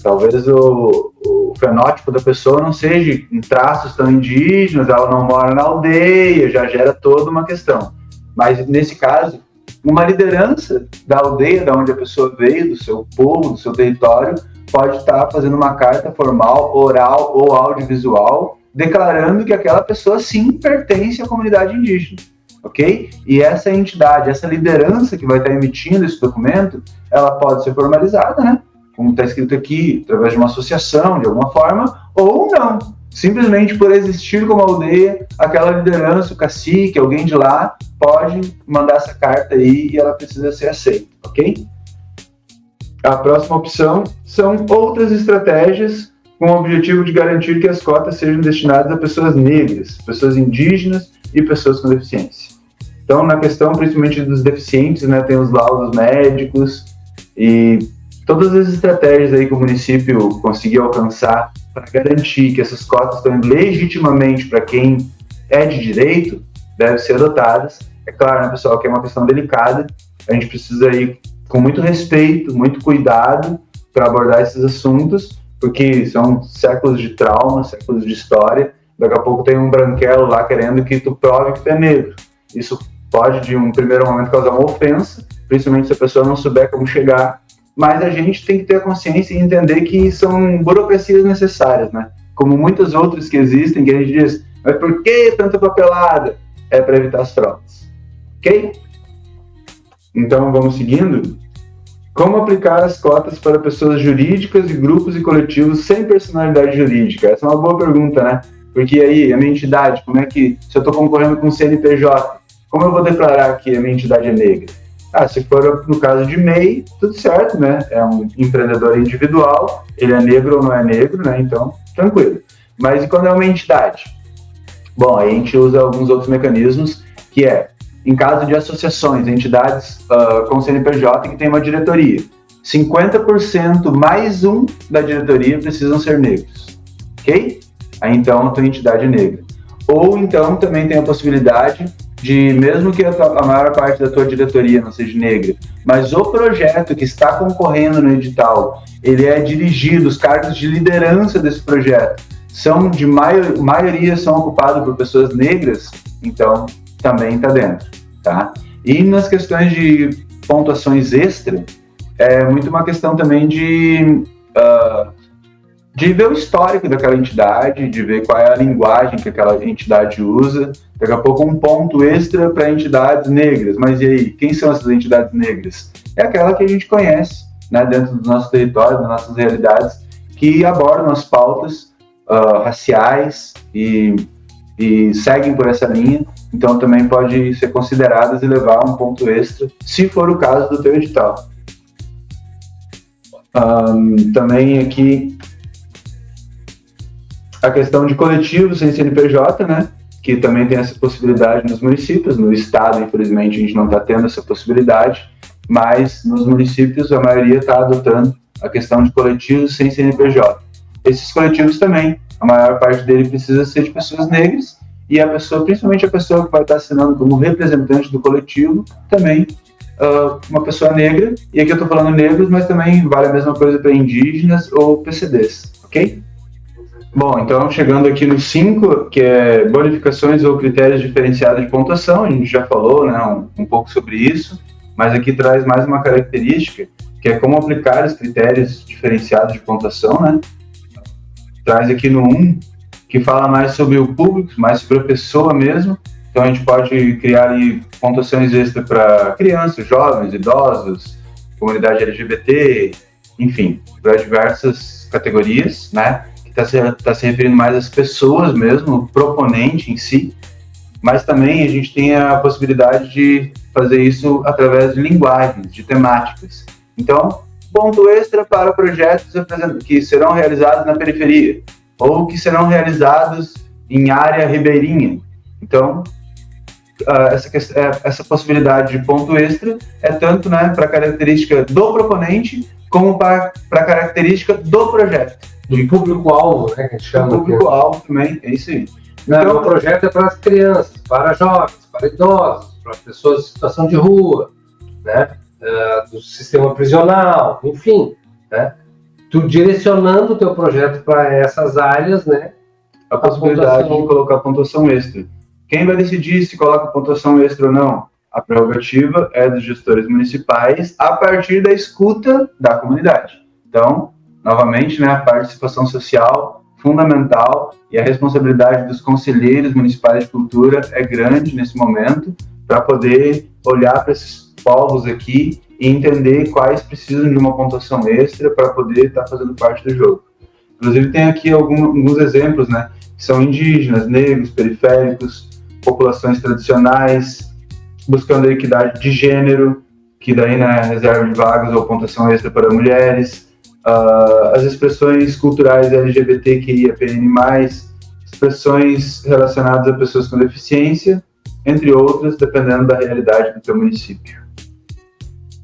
talvez o fenótipo da pessoa não seja em traços tão indígenas, ela não mora na aldeia, já gera toda uma questão. Mas, nesse caso, uma liderança da aldeia, da onde a pessoa veio, do seu povo, do seu território, pode estar fazendo uma carta formal, oral ou audiovisual, declarando que aquela pessoa sim pertence à comunidade indígena, ok? E essa entidade, essa liderança que vai estar emitindo esse documento, ela pode ser formalizada, né? Como está escrito aqui, através de uma associação, de alguma forma, ou não. Simplesmente por existir como aldeia, aquela liderança, o cacique, alguém de lá, pode mandar essa carta aí e ela precisa ser aceita, ok? A próxima opção são outras estratégias com o objetivo de garantir que as cotas sejam destinadas a pessoas negras, pessoas indígenas e pessoas com deficiência. Então, na questão principalmente dos deficientes, né, tem os laudos médicos e todas as estratégias aí que o município conseguiu alcançar para garantir que essas cotas estão indo legitimamente para quem é de direito, devem ser adotadas. É claro, né, pessoal, que é uma questão delicada, a gente precisa ir com muito respeito, muito cuidado para abordar esses assuntos, porque são séculos de trauma, séculos de história. Daqui a pouco tem um branquelo lá querendo que tu prove que tu é negro. Isso pode, de um primeiro momento, causar uma ofensa, principalmente se a pessoa não souber como chegar. Mas a gente tem que ter a consciência e entender que são burocracias necessárias, né? Como muitas outras que existem, que a gente diz, mas por que tanta papelada? É para evitar as fraudes. Ok? Então, vamos seguindo. Como aplicar as cotas para pessoas jurídicas e grupos e coletivos sem personalidade jurídica? Essa é uma boa pergunta, né? Porque aí, a minha entidade, como é que, se eu estou concorrendo com o CNPJ, como eu vou declarar que a minha entidade é negra? Se for no caso de MEI, tudo certo, né? É um empreendedor individual, ele é negro ou não é negro, né? Então, tranquilo. Mas e quando é uma entidade? Bom, aí a gente usa alguns outros mecanismos, que é, em caso de associações, entidades com CNPJ que tem uma diretoria, 50% mais um da diretoria precisam ser negros, ok? Aí então tem entidade negra. Ou então também tem a possibilidade de, mesmo que a maior parte da tua diretoria não seja negra, mas o projeto que está concorrendo no edital, ele é dirigido, os cargos de liderança desse projeto são de maioria são ocupados por pessoas negras, então também está dentro, tá? E nas questões de pontuações extra, é muito uma questão também de ver o histórico daquela entidade, de ver qual é a linguagem que aquela entidade usa. Daqui a pouco um ponto extra para entidades negras. Mas e aí, quem são essas entidades negras? É aquela que a gente conhece, né, dentro do nosso território, das nossas realidades, que abordam as pautas raciais e seguem por essa linha. Então também pode ser consideradas e levar um ponto extra, se for o caso do teu edital. Também aqui a questão de coletivos sem CNPJ, né, que também tem essa possibilidade nos municípios. No estado, infelizmente, a gente não está tendo essa possibilidade, mas nos municípios a maioria está adotando a questão de coletivos sem CNPJ. Esses coletivos também, a maior parte dele precisa ser de pessoas negras, e a pessoa, principalmente a pessoa que vai estar assinando como representante do coletivo, também uma pessoa negra. E aqui eu estou falando negros, mas também vale a mesma coisa para indígenas ou PCDs, ok? Bom, então chegando aqui no 5, que é bonificações ou critérios diferenciados de pontuação, a gente já falou, né, um pouco sobre isso, mas aqui traz mais uma característica, que é como aplicar os critérios diferenciados de pontuação, né? Traz aqui no 1, que fala mais sobre o público, mais sobre a pessoa mesmo. Então a gente pode criar ali pontuações extras para crianças, jovens, idosos, comunidade LGBT, enfim, para diversas categorias, né? Está se referindo mais às pessoas mesmo, o proponente em si, mas também a gente tem a possibilidade de fazer isso através de linguagens, de temáticas. Então, ponto extra para projetos que serão realizados na periferia, ou que serão realizados em área ribeirinha. Então, essa possibilidade de ponto extra é tanto, né, para a característica do proponente, como para a característica do projeto. Do público-alvo, né, que a gente chama. Do público-alvo também, é isso aí. Então, o projeto é para as crianças, para jovens, para idosos, para pessoas em situação de rua, né, do sistema prisional, enfim, né, tu direcionando o teu projeto para essas áreas, né, a possibilidade de colocar pontuação extra. Quem vai decidir se coloca pontuação extra ou não? A prerrogativa é dos gestores municipais a partir da escuta da comunidade. Então, novamente, né, a participação social fundamental e a responsabilidade dos conselheiros municipais de cultura é grande nesse momento, para poder olhar para esses povos aqui e entender quais precisam de uma pontuação extra para poder estar fazendo parte do jogo. Inclusive tem aqui alguns exemplos, né, que são indígenas, negros, periféricos, populações tradicionais, buscando a equidade de gênero, que daí, né, reserva de vagas ou pontuação extra para mulheres, as expressões culturais LGBTQIAPN+, expressões relacionadas a pessoas com deficiência, entre outras, dependendo da realidade do seu município.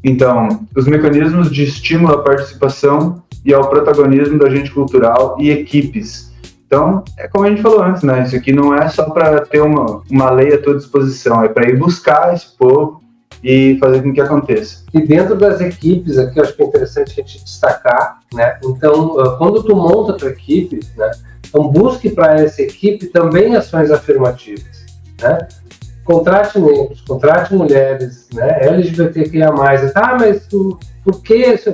Então, os mecanismos de estímulo à participação e ao protagonismo do agente cultural e equipes. Então, é como a gente falou antes, né? Isso aqui não é só para ter uma lei à tua disposição, é para ir buscar esse povo e fazer com que aconteça. E dentro das equipes, aqui eu acho que é interessante a gente destacar, né? Então, quando tu monta a tua equipe, né? Então, busque para essa equipe também ações afirmativas, né? Contrate negros, contrate mulheres, né? LGBTQIA+. Mas por que isso?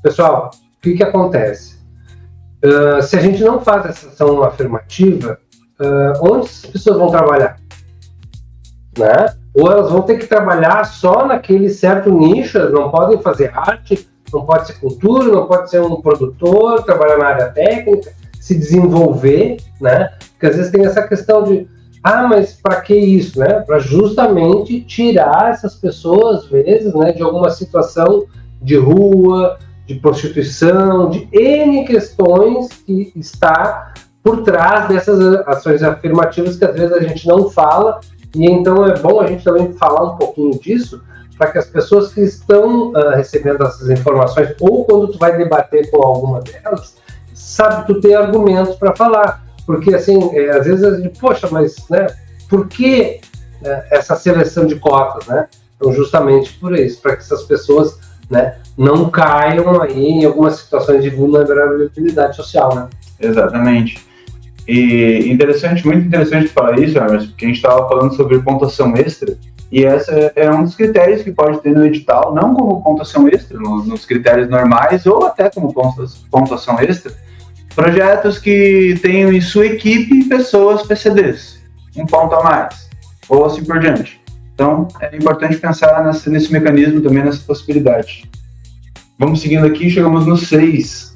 Pessoal, o que acontece? Se a gente não faz essa ação afirmativa, onde as pessoas vão trabalhar? Né? Ou elas vão ter que trabalhar só naquele certo nicho, não podem fazer arte, não pode ser cultura, não pode ser um produtor, trabalhar na área técnica, se desenvolver, né? Porque às vezes tem essa questão de mas para que isso, né? Para justamente tirar essas pessoas, às vezes, né, de alguma situação de rua, de prostituição, de N questões que está por trás dessas ações afirmativas que às vezes a gente não fala, e então é bom a gente também falar um pouquinho disso, para que as pessoas que estão recebendo essas informações, ou quando tu vai debater com alguma delas, sabe, tu tem argumentos para falar, porque assim, às vezes a gente, poxa, mas né, por que essa seleção de cotas, né? Então justamente por isso, para que essas pessoas, né, não caiam aí em algumas situações de vulnerabilidade social, né? Exatamente. E muito interessante falar isso, Emerson, porque a gente estava falando sobre pontuação extra, e essa é um dos critérios que pode ter no edital, não como pontuação extra, nos critérios normais, ou até como pontuação extra, projetos que tenham em sua equipe pessoas PCDs, um ponto a mais, ou assim por diante. Então, é importante pensar nesse mecanismo também, nessa possibilidade. Vamos seguindo aqui, chegamos no 6,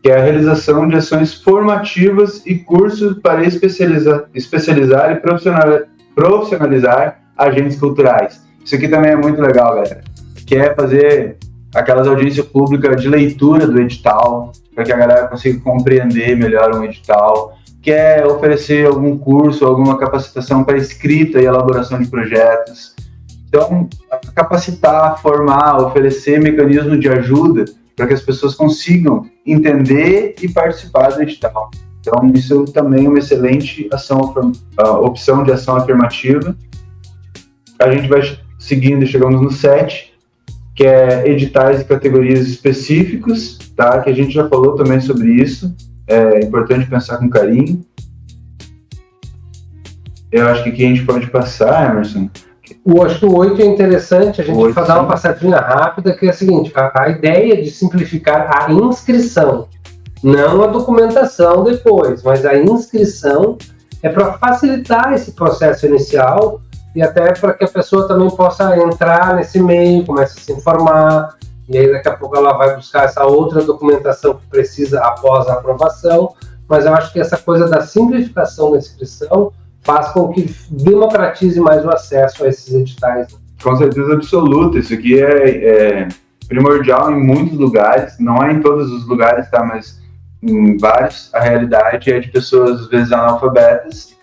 que é a realização de ações formativas e cursos para especializar e profissionalizar agentes culturais. Isso aqui também é muito legal, galera. Que é fazer aquelas audiências públicas de leitura do edital, para que a galera consiga compreender melhor um edital, que é oferecer algum curso, alguma capacitação para escrita e elaboração de projetos. Então, capacitar, formar, oferecer mecanismos de ajuda para que as pessoas consigam entender e participar do edital. Então, isso também é uma excelente opção de ação afirmativa. A gente vai seguindo e chegamos no 7, que é editais e categorias específicos, tá? Que a gente já falou também sobre isso. É importante pensar com carinho. Eu acho que aqui a gente pode passar, Emerson. Acho que o 8 é interessante a gente dar uma passadinha rápida, que é a seguinte, a ideia de simplificar a inscrição, não a documentação depois, mas a inscrição é para facilitar esse processo inicial e até para que a pessoa também possa entrar nesse meio, comece a se informar, e aí daqui a pouco ela vai buscar essa outra documentação que precisa após a aprovação, mas eu acho que essa coisa da simplificação da inscrição faz com que democratize mais o acesso a esses editais. Com certeza absoluta, isso aqui é primordial em muitos lugares, não é em todos os lugares, tá? Mas em vários, a realidade é de pessoas, às vezes, analfabetas.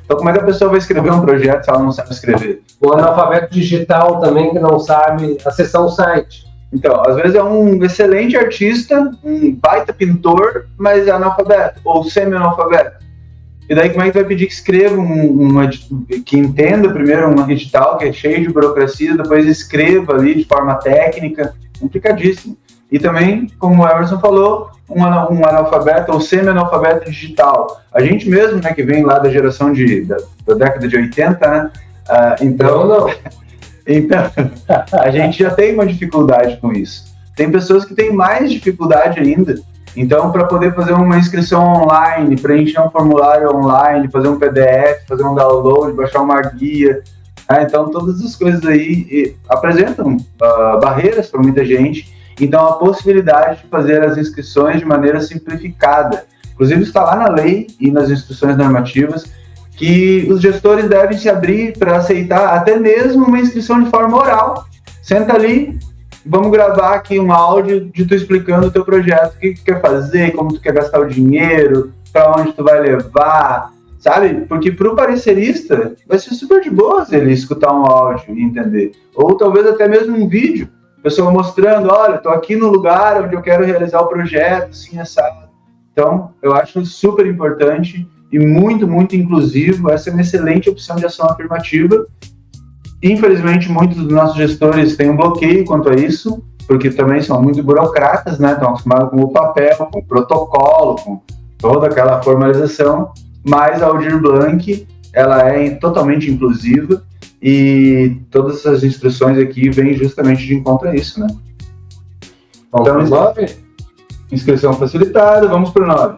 Então, como é que a pessoa vai escrever um projeto se ela não sabe escrever? O analfabeto digital também, que não sabe acessar um site. Então, às vezes é um excelente artista, um baita pintor, mas é analfabeto, ou semi-analfabeto. E daí como é que tu vai pedir que escreva que entenda primeiro um edital que é cheio de burocracia, depois escreva ali de forma técnica, complicadíssimo. E também, como o Emerson falou, um analfabeto ou semi-analfabeto digital. A gente mesmo, né, que vem lá da geração da década de 80, né? Então, a gente já tem uma dificuldade com isso. Tem pessoas que têm mais dificuldade ainda. Então, para poder fazer uma inscrição online, preencher um formulário online, fazer um PDF, fazer um download, baixar uma guia, então todas as coisas aí apresentam barreiras para muita gente. Então, a possibilidade de fazer as inscrições de maneira simplificada. Inclusive, está lá na lei e nas instruções normativas que os gestores devem se abrir para aceitar até mesmo uma inscrição de forma oral. Senta ali, vamos gravar aqui um áudio de tu explicando o teu projeto, o que tu quer fazer, como tu quer gastar o dinheiro, para onde tu vai levar, sabe? Porque para o parecerista vai ser super de boas ele escutar um áudio e entender. Ou talvez até mesmo um vídeo, a pessoa mostrando, olha, estou aqui no lugar onde eu quero realizar o projeto, assim, assado. Então, eu acho super importante e muito, muito inclusivo. Essa é uma excelente opção de ação afirmativa. Infelizmente, muitos dos nossos gestores têm um bloqueio quanto a isso, porque também são muito burocratas, né? Estão acostumados com o papel, com o protocolo, com toda aquela formalização, mas a Aldir Blanc, ela é totalmente inclusiva e todas essas instruções aqui vêm justamente de encontro a isso, né? Então, 9, inscrição facilitada, vamos para o 9.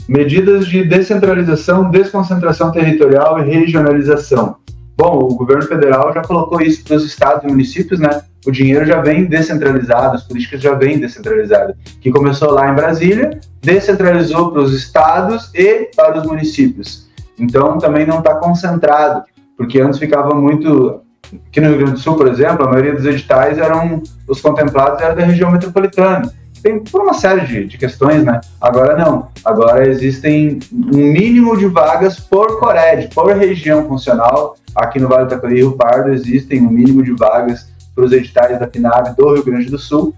Medidas de descentralização, desconcentração territorial e regionalização. Bom, o governo federal já colocou isso para os estados e municípios, né? O dinheiro já vem descentralizado, as políticas já vêm descentralizadas. Que começou lá em Brasília, descentralizou para os estados e para os municípios. Então, também não está concentrado, porque antes ficava muito aqui no Rio Grande do Sul, por exemplo, a maioria dos editais os contemplados eram da região metropolitana. Tem por uma série de questões, né? Agora não. Agora existem um mínimo de vagas por Cored, por região funcional. Aqui no Vale do Taquari e Rio Pardo existem um mínimo de vagas para os editais da PNAB do Rio Grande do Sul.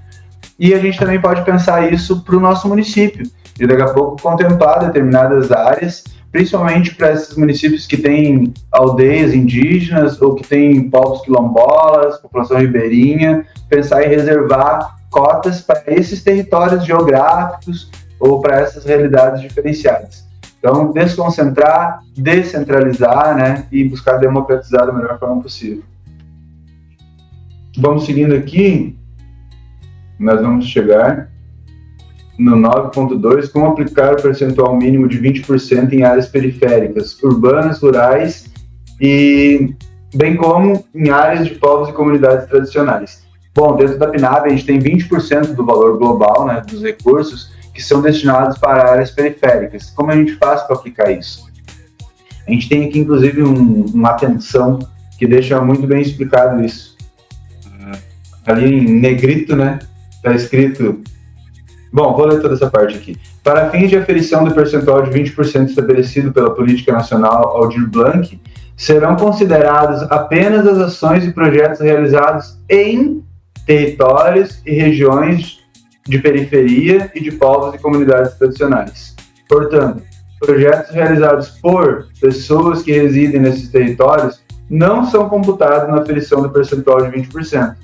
E a gente também pode pensar isso para o nosso município, de daqui a pouco contemplar determinadas áreas, principalmente para esses municípios que têm aldeias indígenas ou que têm povos quilombolas, população ribeirinha, pensar em reservar cotas para esses territórios geográficos ou para essas realidades diferenciadas. Então, desconcentrar, descentralizar, né, e buscar democratizar da melhor forma possível. Vamos seguindo aqui, nós vamos chegar no 9.2, como aplicar o percentual mínimo de 20% em áreas periféricas, urbanas, rurais e bem como em áreas de povos e comunidades tradicionais. Bom, dentro da PNAB a gente tem 20% do valor global, né, dos recursos que são destinados para áreas periféricas. Como a gente faz para aplicar isso? A gente tem aqui, inclusive, uma atenção que deixa muito bem explicado isso. Ali em negrito, né, está escrito... Bom, vou ler toda essa parte aqui. Para fins de aferição do percentual de 20% estabelecido pela Política Nacional Aldir Blanc, serão considerados apenas as ações e projetos realizados em territórios e regiões de periferia e de povos e comunidades tradicionais. Portanto, projetos realizados por pessoas que residem nesses territórios não são computados na aferição do percentual de 20%.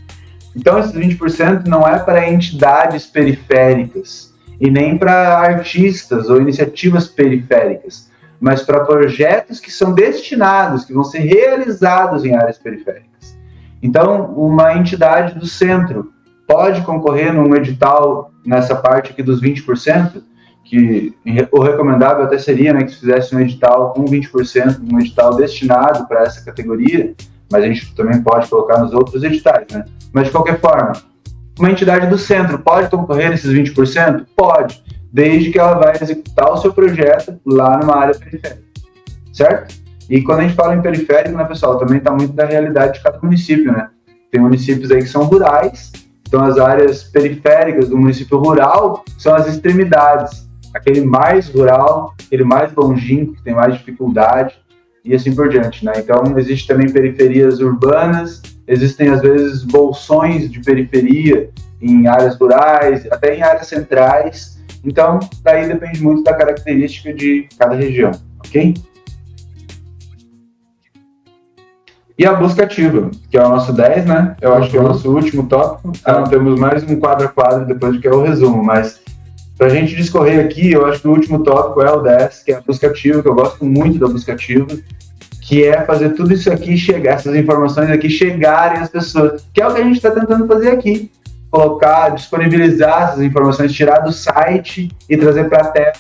Então, esses 20% não é para entidades periféricas e nem para artistas ou iniciativas periféricas, mas para projetos que são destinados, que vão ser realizados em áreas periféricas. Então, uma entidade do centro pode concorrer num edital nessa parte aqui dos 20%, que o recomendável até seria, né, que se fizesse um edital com 20%, um edital destinado para essa categoria, mas a gente também pode colocar nos outros editais, né? Mas, de qualquer forma, uma entidade do centro pode concorrer nesses 20%? Pode, desde que ela vai executar o seu projeto lá numa área periférica, certo? E quando a gente fala em periférico, né, pessoal, também está muito da realidade de cada município, né? Tem municípios aí que são rurais, então as áreas periféricas do município rural são as extremidades, aquele mais rural, aquele mais longínquo, que tem mais dificuldade, e assim por diante, né? Então, existe também periferias urbanas, existem, às vezes, bolsões de periferia em áreas rurais, até em áreas centrais. Então, daí depende muito da característica de cada região, ok? E a busca ativa, que é o nosso 10, né? Eu acho que é o nosso último tópico. Então, temos mais um quadro a quadro depois que é o resumo, mas para a gente discorrer aqui, eu acho que o último tópico é o 10, que é a busca ativa, que eu gosto muito da busca ativa, que é fazer tudo isso aqui chegar, essas informações aqui chegarem às pessoas, que é o que a gente está tentando fazer aqui. Colocar, disponibilizar essas informações, tirar do site e trazer para a tela,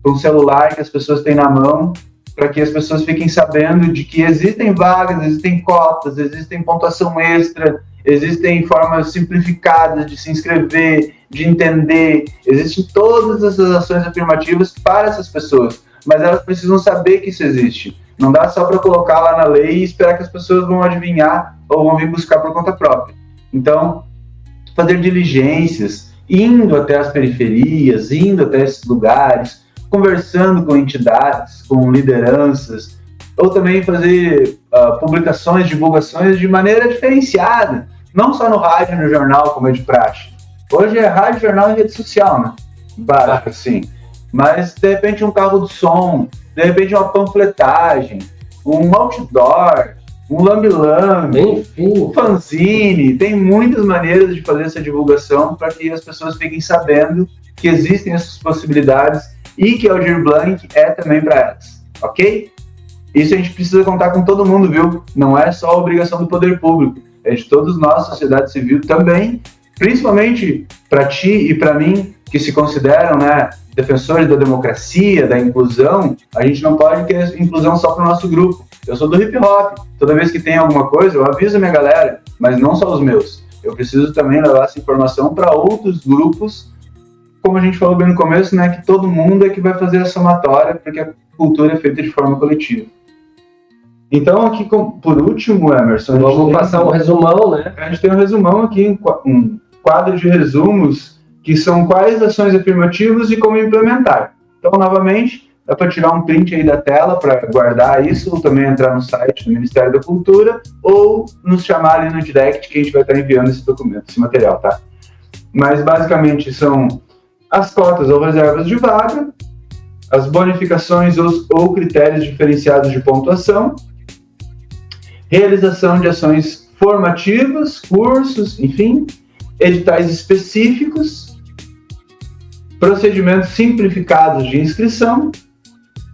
com o celular que as pessoas têm na mão, para que as pessoas fiquem sabendo de que existem vagas, existem cotas, existem pontuação extra, existem formas simplificadas de se inscrever, de entender, existem todas essas ações afirmativas para essas pessoas, mas elas precisam saber que isso existe. Não dá só para colocar lá na lei e esperar que as pessoas vão adivinhar ou vão vir buscar por conta própria. Então, fazer diligências, indo até as periferias, indo até esses lugares, conversando com entidades, com lideranças, ou também fazer publicações, divulgações de maneira diferenciada, não só no rádio e no jornal, como é de praxe. Hoje é rádio, jornal e rede social, né? Básico, assim. Mas, de repente, um carro de som, de repente, uma panfletagem, um outdoor, um lambe-lambe, um fanzine. Tem muitas maneiras de fazer essa divulgação para que as pessoas fiquem sabendo que existem essas possibilidades e que o Aldir Blanc é também para elas, ok? Isso a gente precisa contar com todo mundo, viu? Não é só a obrigação do poder público, é de todos nós, sociedade civil também, principalmente para ti e para mim, que se consideram, né, defensores da democracia, da inclusão. A gente não pode ter inclusão só para o nosso grupo. Eu sou do hip hop, toda vez que tem alguma coisa, eu aviso a minha galera, mas não só os meus. Eu preciso também levar essa informação para outros grupos, como a gente falou bem no começo, né, que todo mundo é que vai fazer a somatória, porque a cultura é feita de forma coletiva. Então, aqui, por último, Emerson... Vamos passar um resumão, né? A gente tem um resumão aqui, um quadro de resumos, que são quais ações afirmativas e como implementar. Então, novamente, dá para tirar um print aí da tela para guardar isso, ou também entrar no site do Ministério da Cultura, ou nos chamar ali no direct, que a gente vai estar enviando esse documento, esse material, tá? Mas, basicamente, são as cotas ou reservas de vaga, as bonificações ou critérios diferenciados de pontuação, realização de ações formativas, cursos, enfim, editais específicos, procedimentos simplificados de inscrição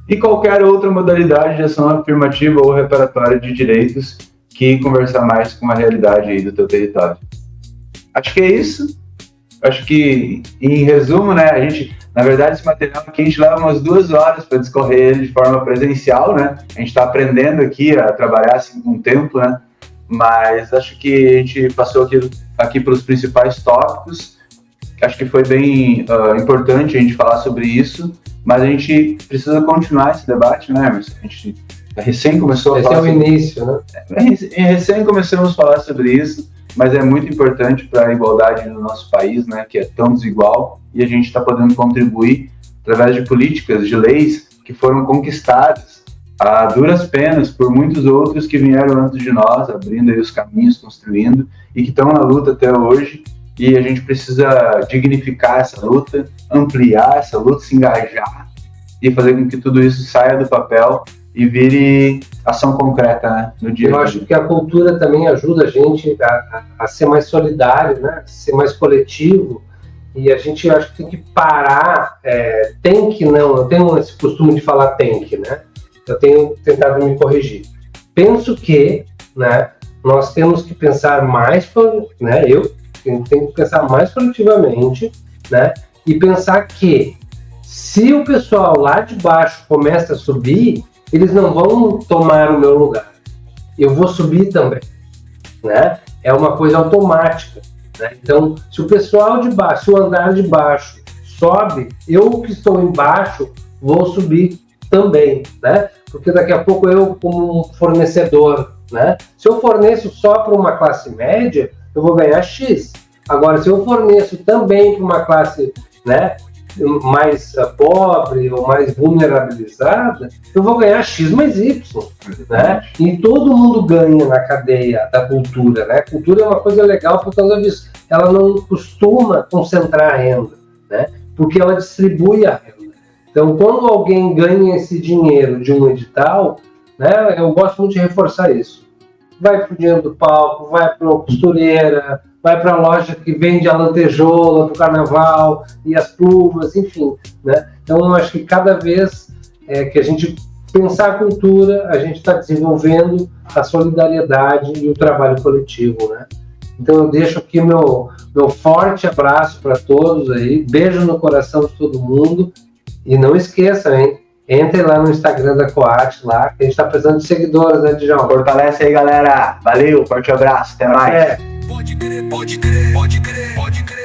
e qualquer outra modalidade de ação afirmativa ou reparatória de direitos que conversar mais com a realidade aí do teu território. Acho que é isso. Acho que, em resumo, né, a gente, na verdade, esse material aqui a gente leva umas 2 horas para discorrer ele de forma presencial, né? A gente está aprendendo aqui a trabalhar assim com o tempo, né? Mas acho que a gente passou aqui para os principais tópicos. Acho que foi bem importante a gente falar sobre isso, mas a gente precisa continuar esse debate, né, Emerson? A gente recém começou a falar. Esse é o início, né? Recém começamos a falar sobre isso, mas é muito importante para a igualdade no nosso país, né, que é tão desigual, e a gente está podendo contribuir através de políticas, de leis que foram conquistadas a duras penas por muitos outros que vieram antes de nós, abrindo aí os caminhos, construindo, e que estão na luta até hoje, e a gente precisa dignificar essa luta, ampliar essa luta, se engajar e fazer com que tudo isso saia do papel e vire ação concreta, né, no dia a dia. Eu acho que a cultura também ajuda a gente a ser mais solidário, né, a ser mais coletivo, e a gente acho que tem que parar, tem que não, eu tenho esse costume de falar tem que, né, eu tenho tentado me corrigir. Penso que, né, nós temos que pensar mais, né, eu tenho que pensar mais coletivamente, né, e pensar que se o pessoal lá de baixo começa a subir, eles não vão tomar o meu lugar. Eu vou subir também, né? É uma coisa automática, né? Então, se o pessoal de baixo, se o andar de baixo sobe, eu que estou embaixo vou subir também, né? Porque daqui a pouco eu, como um fornecedor, né? Se eu forneço só para uma classe média, eu vou ganhar X. Agora, se eu forneço também para uma classe, né, mais pobre ou mais vulnerabilizada, eu vou ganhar X mais Y, né? E todo mundo ganha na cadeia da cultura, né? A cultura é uma coisa legal por causa disso. Ela não costuma concentrar a renda, né? Porque ela distribui a renda. Então, quando alguém ganha esse dinheiro de um edital, né? Eu gosto muito de reforçar isso. Vai para o dinheiro do palco, vai para a costureira, vai para a loja que vende a lantejoula para o carnaval e as plumas, enfim, né? Então, eu acho que cada vez que a gente pensar a cultura, a gente está desenvolvendo a solidariedade e o trabalho coletivo, né? Então, eu deixo aqui meu forte abraço para todos aí, beijo no coração de todo mundo e não esqueçam, hein? Entrem lá no Instagram da Coat, lá, que a gente está precisando de seguidores, né, Djalma? Fortalece aí, galera. Valeu, forte abraço, até mais. Pode crer, pode crer, pode crer, pode crer.